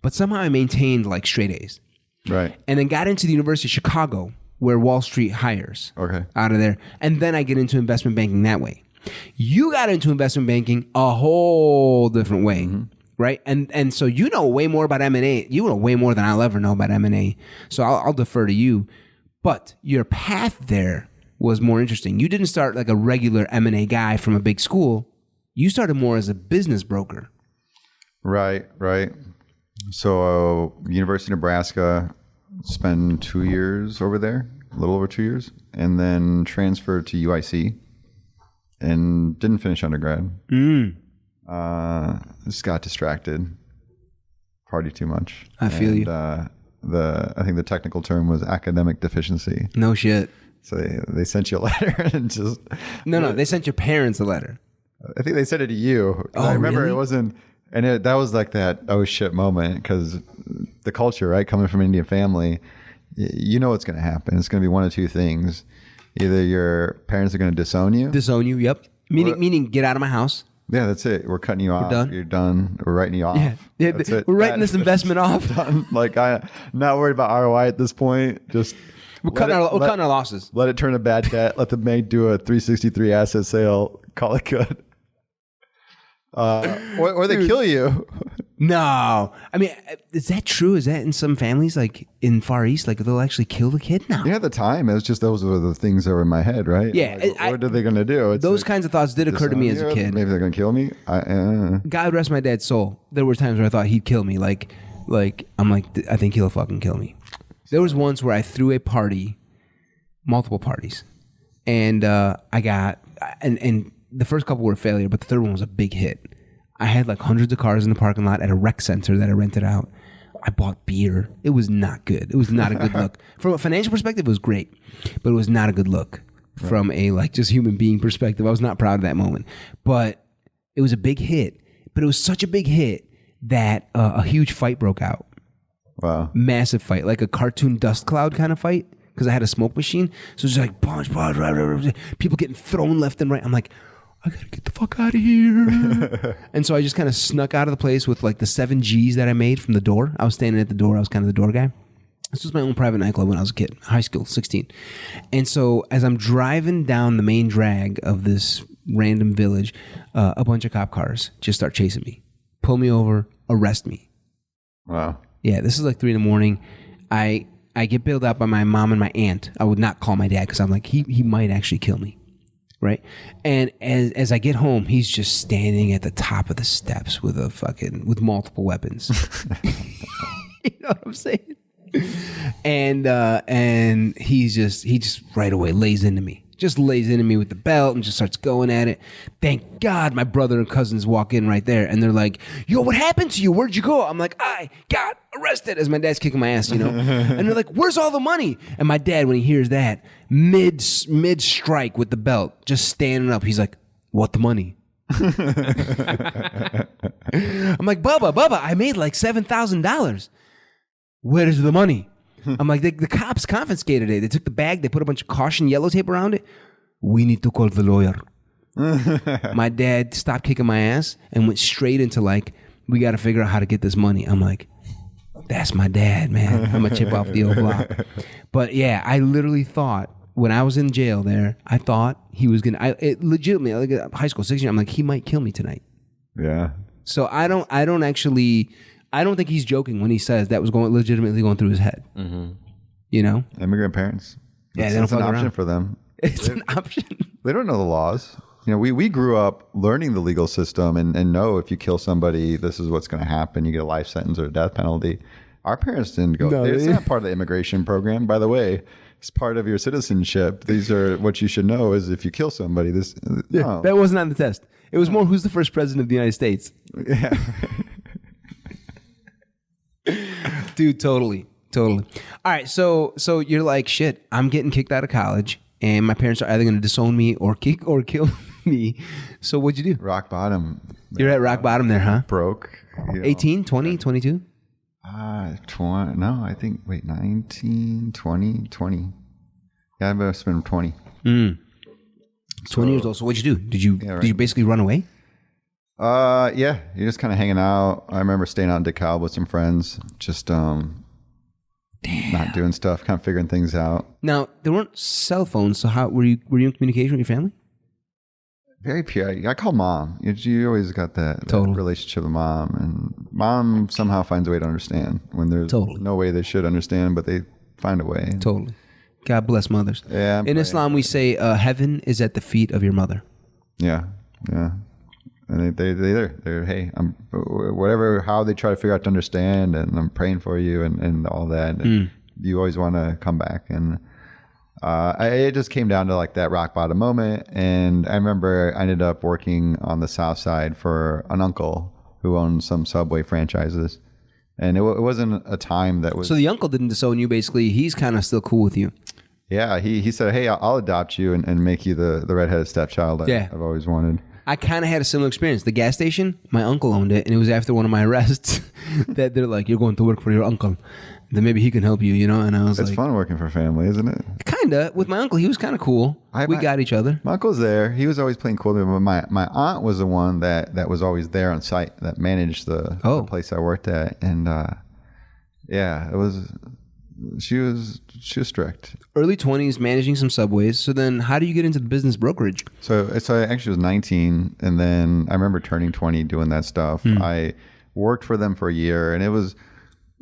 but somehow I maintained like straight A's. right. And then got into the University of Chicago, where Wall Street hires Okay. out of there. And then I get into investment banking that way. You got into investment banking a whole different way, right? And so you know way more about M&A. You know way more than I'll ever know about M&A. So I'll defer to you. But your path there was more interesting. You didn't start like a regular M&A guy from a big school. You started more as a business broker. Right. So University of Nebraska, spent 2 years over there, a little over 2 years, and then transferred to UIC and didn't finish undergrad. Just got distracted, partied too much. I feel you. I think the technical term was academic deficiency. No shit. So they sent you a letter and just No, they sent your parents a letter. I think they sent it to you. Oh, I remember really? it wasn't, and that was like that oh shit moment because the culture, right, coming from an Indian family, you know what's going to happen. It's going to be one of two things: either your parents are going to disown you. Disown you. Yep. Meaning get out of my house. Yeah, that's it. We're cutting you off. done? You're done. We're writing you off. Yeah, That's it. we're writing this investment off. Done. Like I'm not worried about ROI at this point. Just We're cutting our losses. let it turn a bad debt. Let the bank do a 363 asset sale. Call it good. Or they kill you. No, I mean, is that true? Is that in some families, like in Far East, like they'll actually kill the kid? No. Yeah, at the time, it was just those were the things that were in my head, right? Yeah, Like, what are they going to do? It's Those like, kinds of thoughts did occur to me as a disown you? kid. Maybe they're going to kill me. God rest my dad's soul. There were times where I thought he'd kill me. Like I'm like, I think he'll fucking kill me. There was once where I threw a party, multiple parties, and I got and the first couple were a failure, but the third one was a big hit. I had like hundreds of cars in the parking lot at a rec center that I rented out. I bought beer. It was not good. It was not a good look. From a financial perspective, it was great, but it was not a good look from a like just human being perspective. I was not proud of that moment, but it was a big hit. But it was such a big hit that a huge fight broke out. Wow. Massive fight, like a cartoon dust cloud kind of fight, because I had a smoke machine. So it's like punch, people getting thrown left and right. I'm like, I gotta get the fuck out of here. And so I just kind of snuck out of the place with like the 7 G's that I made from the door. I was standing at the door. I was kind of the door guy. This was my own private nightclub when I was a kid, high school, 16. And so as I'm driving down the main drag of this random village, a bunch of cop cars just start chasing me, pull me over, arrest me. Wow. Yeah, this is like 3 a.m. I I get bailed out by my mom and my aunt. I would not call my dad because I'm like, he might actually kill me. Right. And as I get home, he's just standing at the top of the steps with with multiple weapons. You know what I'm saying? And he just right away lays into me. Just lays into me with the belt and just starts going at it. Thank God my brother and cousins walk in right there. And they're like, yo, what happened to you? Where'd you go? I'm like, I got arrested, as my dad's kicking my ass, you know? And they're like, where's all the money? And my dad, when he hears that, mid strike with the belt, just standing up, he's like, what the money? I'm like, Bubba, I made like $7,000. Where's the money? I'm like, the cops confiscated it. They took the bag. They put a bunch of caution yellow tape around it. We need to call the lawyer. My dad stopped kicking my ass and went straight into like, we got to figure out how to get this money. I'm like, that's my dad, man. I'm a chip off the old block. But yeah, I literally thought when I was in jail there, I thought he was going to, legitimately, like high school, 16, I'm like, he might kill me tonight. Yeah. So I don't think he's joking when he says that was legitimately going through his head. Mm-hmm. You know? Immigrant parents. Yeah, it's an option around. for them. It's an option. They don't know the laws. You know, we grew up learning the legal system and know if you kill somebody, this is what's going to happen. You get a life sentence or a death penalty. Our parents didn't go. No, it's not part of the immigration program. By the way, it's part of your citizenship. These are what you should know is if you kill somebody. No. That wasn't on the test. It was more who's the first president of the United States. Yeah. Dude, totally. All right, so you're like, shit, I'm getting kicked out of college, and my parents are either going to disown me or kill me. So what'd you do? Rock bottom. You're at rock bottom there, huh? Broke. 18, 20, 22? 20. No, I think, 19, 20, 20. Yeah, I must have been 20. 20 years old. So what'd you do? Did you basically run away? Yeah, you're just kind of hanging out. I remember staying out in DeKalb with some friends, just not doing stuff, kind of figuring things out. Now, there weren't cell phones, so how were you in communication with your family? Very pure. I call mom. You always got that relationship with mom, and mom somehow finds a way to understand when there's no way they should understand, but they find a way. Totally. God bless mothers. Yeah. In Islam, we say heaven is at the feet of your mother. Yeah. And they're hey, I'm whatever, how they try to figure out to understand, and I'm praying for you and all that. And you always want to come back. And it just came down to like that rock bottom moment. And I remember I ended up working on the South Side for an uncle who owned some Subway franchises. And it wasn't a time that was... So the uncle didn't disown you, basically. He's kind of still cool with you. Yeah, he said, hey, I'll adopt you and make you the redheaded stepchild I've always wanted. I kind of had a similar experience. The gas station, my uncle owned it, and it was after one of my arrests that they're like, you're going to work for your uncle. Then maybe he can help you, you know? And I was it's fun working for family, isn't it? Kind of. With my uncle, he was kind of cool. We got each other. My uncle's there. He was always playing cool. But my aunt was the one that was always there on site, that managed the place I worked at. And it was... She was strict. Early 20s, managing some Subways. So then how do you get into the business brokerage? So I actually was 19, and then I remember turning 20 doing that stuff. I worked for them for a year, and it was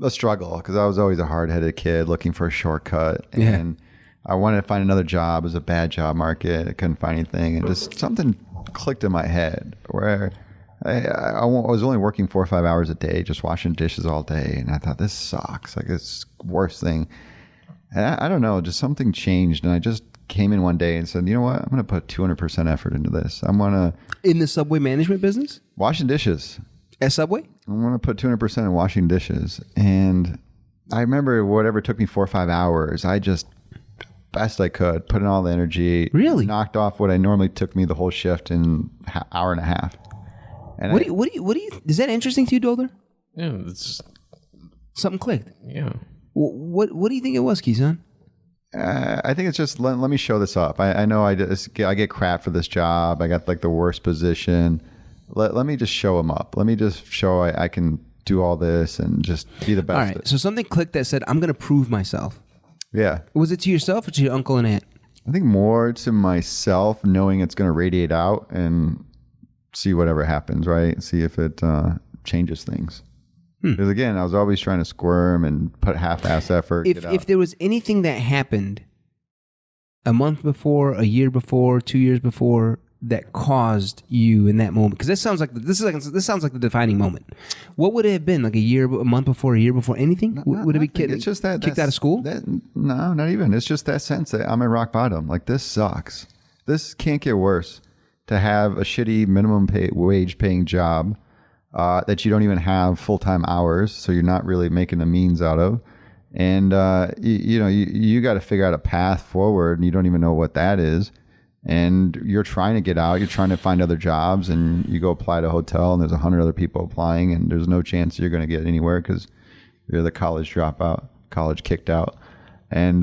a struggle because I was always a hard-headed kid looking for a shortcut. And I wanted to find another job. It was a bad job market. I couldn't find anything. And just something clicked in my head where... I was only working 4 or 5 hours a day, just washing dishes all day. And I thought, this sucks. Like, it's the worst thing. And I don't know, just something changed. And I just came in one day and said, you know what? I'm going to put 200% effort into this. I'm going to... In the Subway management business? Washing dishes. At Subway? I'm going to put 200% in washing dishes. And I remember whatever took me 4 or 5 hours, I just, best I could, put in all the energy. Really? Knocked off what I normally took me the whole shift in an hour and a half. And what do you? Is that interesting to you, Dolder? Yeah, it's something clicked. Yeah. What do you think it was, Kison? I think it's just let me show this up. I know I get crap for this job. I got like the worst position. Let me just show them up. Let me just show I can do all this and just be the best. All right. So something clicked that said, I'm going to prove myself. Yeah. Was it to yourself or to your uncle and aunt? I think more to myself, knowing it's going to radiate out and see whatever happens, right? See if it changes things. Because again, I was always trying to squirm and put half-ass effort. If there was anything that happened a month before, a year before, 2 years before, that caused you in that moment, because this sounds like the defining moment. What would it have been? Like a month before, a year before? Anything? Would it be it's just that kicked out of school? No, not even. It's just that sense that I'm at rock bottom. Like, this sucks. This can't get worse. To have a shitty minimum wage paying job that you don't even have full-time hours, so you're not really making a means out of. And you got to figure out a path forward, and you don't even know what that is. And you're trying to get out, you're trying to find other jobs, and you go apply to a hotel, and there's 100 other people applying, and there's no chance you're going to get anywhere because you're the college dropout, college kicked out. And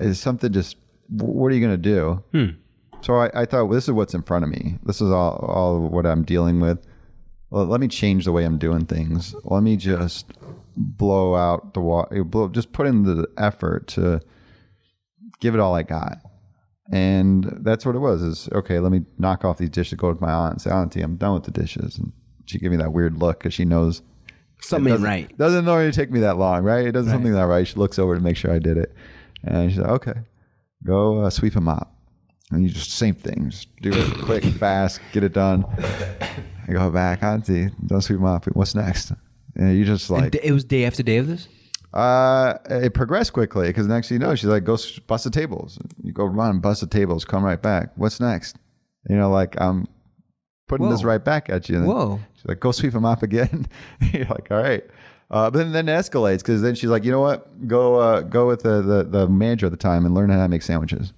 it's something just, what are you going to do? So I thought, well, this is what's in front of me. This is all what I'm dealing with. Well, let me change the way I'm doing things. Let me just blow out the water, just put in the effort to give it all I got. And that's what it was, is, okay, let me knock off these dishes, go to my aunt and say, Auntie, I'm done with the dishes. And she gave me that weird look because she knows something ain't right. Doesn't normally take me that long, right? It doesn't something that right. She looks over to make sure I did it. And she said, okay, go sweep them up. And you just, same thing, just do it quick, fast, get it done. I go back, Auntie, don't sweep them up. What's next? And you just like... And it was day after day of this? It progressed quickly because next thing you know, she's like, go bust the tables. You go run, bust the tables, come right back. What's next? Like, I'm putting this right back at you. And Whoa. She's like, go sweep them up again. You're like, all right. But then it escalates because then she's like, you know what? Go with the manager at the time and learn how to make sandwiches.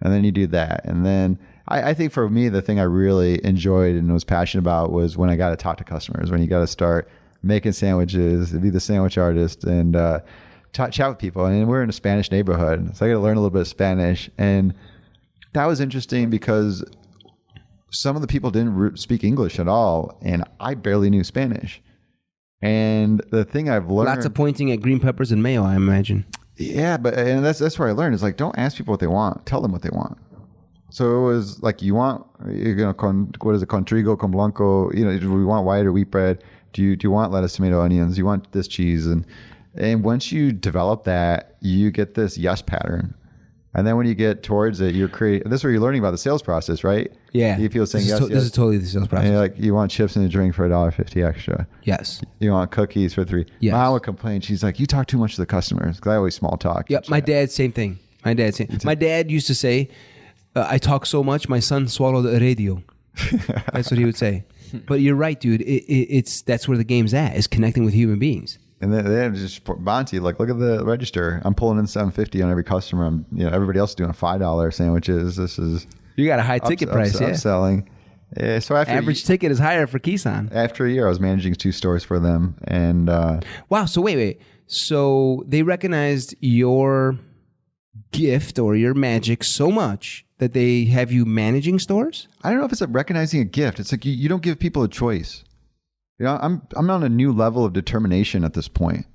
And then you do that. And then I think for me, the thing I really enjoyed and was passionate about was when I got to talk to customers, when you got to start making sandwiches, be the sandwich artist, and chat with people. And we're in a Spanish neighborhood, so I got to learn a little bit of Spanish. And that was interesting because some of the people didn't speak English at all, and I barely knew Spanish. And the thing I've learned... Lots of pointing at green peppers and mayo, I imagine. Yeah, and that's where I learned. Is like, don't ask people what they want. Tell them what they want. So it was like, what is it? Con trigo, con blanco. Do we want white or wheat bread? Do you want lettuce, tomato, onions? Do you want this cheese? And once you develop that, you get this yes pattern. And then when you get towards it, you're creating. This is where you're learning about the sales process, right? Yeah. You feel saying yes. This is totally the sales process. And you're like, you want chips and a drink for $1.50 extra. Yes. You want cookies for $3. Yes. Mom would complain. She's like, you talk too much to the customers, because I always small talk. Yep. My dad, same thing. My dad used to say, I talk so much, my son swallowed a radio. That's what he would say. But you're right, dude. That's where the game's at, is connecting with human beings. And then just Monty, like, look at the register. I'm pulling in $7.50 on every customer. Everybody else is doing $5 sandwiches. This is you got a high ticket price, yeah. Upselling. So after average ticket is higher for Kison. After a year, I was managing 2 stores for them, and wow. So wait. So they recognized your gift or your magic so much that they have you managing stores? I don't know if it's recognizing a gift. It's like you don't give people a choice. I'm on a new level of determination at this point.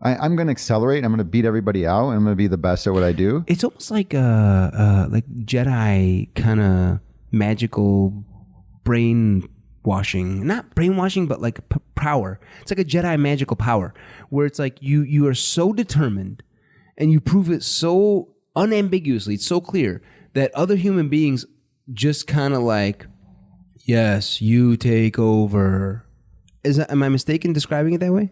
I'm going to accelerate. I'm going to beat everybody out. And I'm going to be the best at what I do. It's almost like Jedi kind of magical brainwashing. Not brainwashing, but like power. It's like a Jedi magical power where it's like you are so determined and you prove it so unambiguously. It's so clear that other human beings just kind of like, yes, you take over. Am I mistaken describing it that way?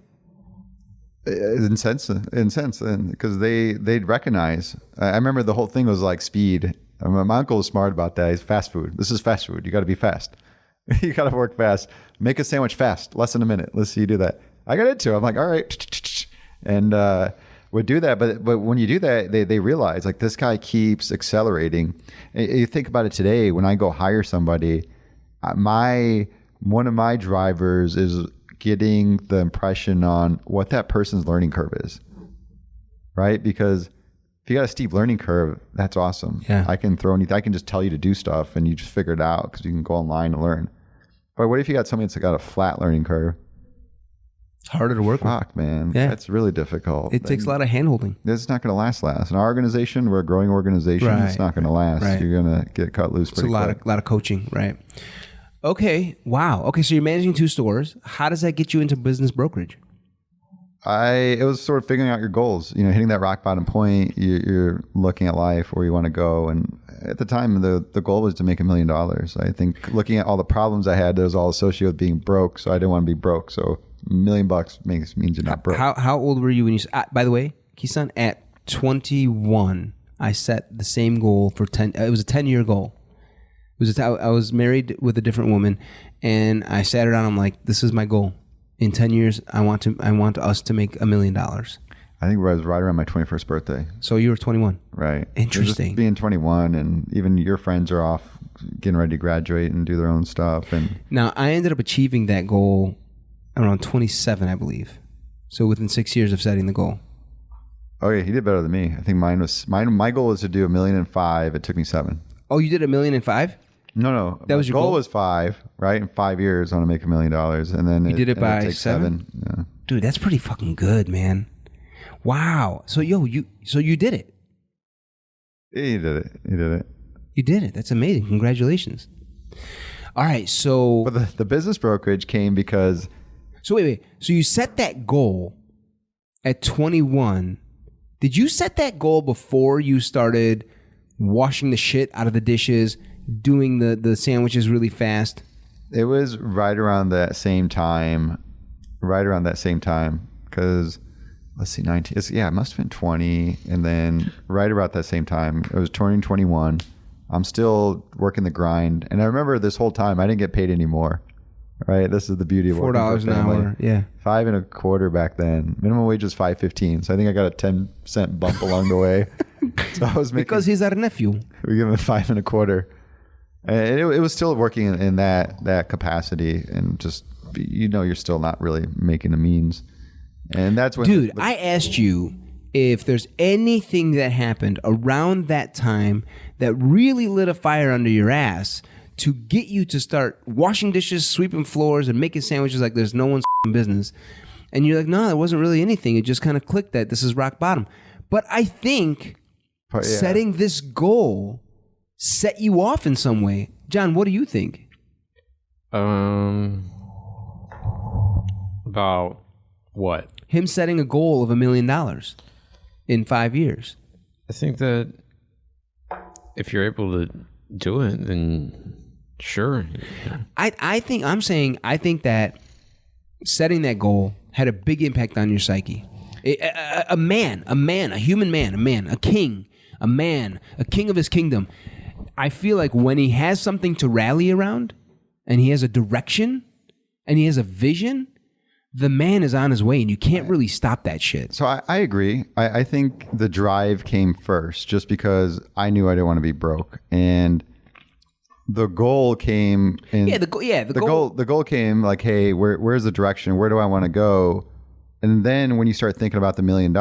In sense, because they'd recognize. I remember the whole thing was like speed. My uncle was smart about that. He's fast food. This is fast food. You got to be fast. You got to work fast. Make a sandwich fast, less than a minute. Let's see you do that. I got into it. I'm like, all right, and would do that. But when you do that, they realize like this guy keeps accelerating. And you think about it today. When I go hire somebody, one of my drivers is getting the impression on what that person's learning curve is, right? Because if you got a steep learning curve, that's awesome. Yeah. I can just tell you to do stuff and you just figure it out because you can go online and learn. But what if you got somebody that's got a flat learning curve? It's harder to work with. Fuck, man. Yeah. That's really difficult. It takes a lot of hand-holding. It's not going to last. In our organization, we're a growing organization. Right. It's not going to last. Right. You're going to get cut loose pretty quick. It's a lot of coaching, right? Okay. Wow. Okay. So you're managing 2 stores. How does that get you into business brokerage? It was sort of figuring out your goals, hitting that rock bottom point. You're looking at life, where you want to go. And at the time, the goal was to make $1 million. I think looking at all the problems I had, that was all associated with being broke. So I didn't want to be broke. So $1 million means you're not broke. How old were you when you, by the way, Kison, at 21, I set the same goal for 10, it was a 10-year goal. I was married with a different woman, and I sat her down. I'm like, this is my goal. In 10 years, I want us to make $1 million. I think I was right around my 21st birthday. So you were 21. Right. Interesting. Just being 21, and even your friends are off getting ready to graduate and do their own stuff. And now I ended up achieving that goal around 27, I believe. So within 6 years of setting the goal. Oh yeah, he did better than me. I think my goal was to do $1.5 million. It took me 7. Oh, you did $1.5 million? No. That was your goal goal? Was 5, right? In 5 years, I want to make $1 million, and then you did it by takes 7. Yeah. Dude, that's pretty fucking good, man. Wow. So you did it. He did it. You did it. That's amazing. Congratulations. All right. So, But the business brokerage came because. So wait. So you set that goal at 21. Did you set that goal before you started washing the shit out of the dishes, doing the sandwiches really fast? It was right around that same time. Because, let's see, 19. It must have been 20. And then right about that same time, I was turning 21. I'm still working the grind. And I remember this whole time, I didn't get paid anymore. Right? This is the beauty of working for $4 a an family. hour. Yeah. $5.25 back then. Minimum wage was $5.15. So I think I got a 10-cent bump along the way. So I was making, Because he's our nephew. we give him $5.25. And it was still working in that capacity, and just you're still not really making the means. And that's when Dude, I asked you if there's anything that happened around that time that really lit a fire under your ass to get you to start washing dishes, sweeping floors, and making sandwiches like there's no one's business. And you're like, no, there wasn't really anything. It just kind of clicked that this is rock bottom. But I think setting this goal set you off in some way. John, what do you think? About what? Him setting a goal of $1 million in 5 years. I think that if you're able to do it, then sure. I think that setting that goal had a big impact on your psyche. A human man, a king of his kingdom. I feel like when he has something to rally around, and he has a direction, and he has a vision, the man is on his way, and you can't really stop that shit. So I agree. I think the drive came first, just because I knew I didn't want to be broke, and the goal came in. The goal came like, hey, where's the direction? Where do I want to go? And then when you start thinking about the $1 million,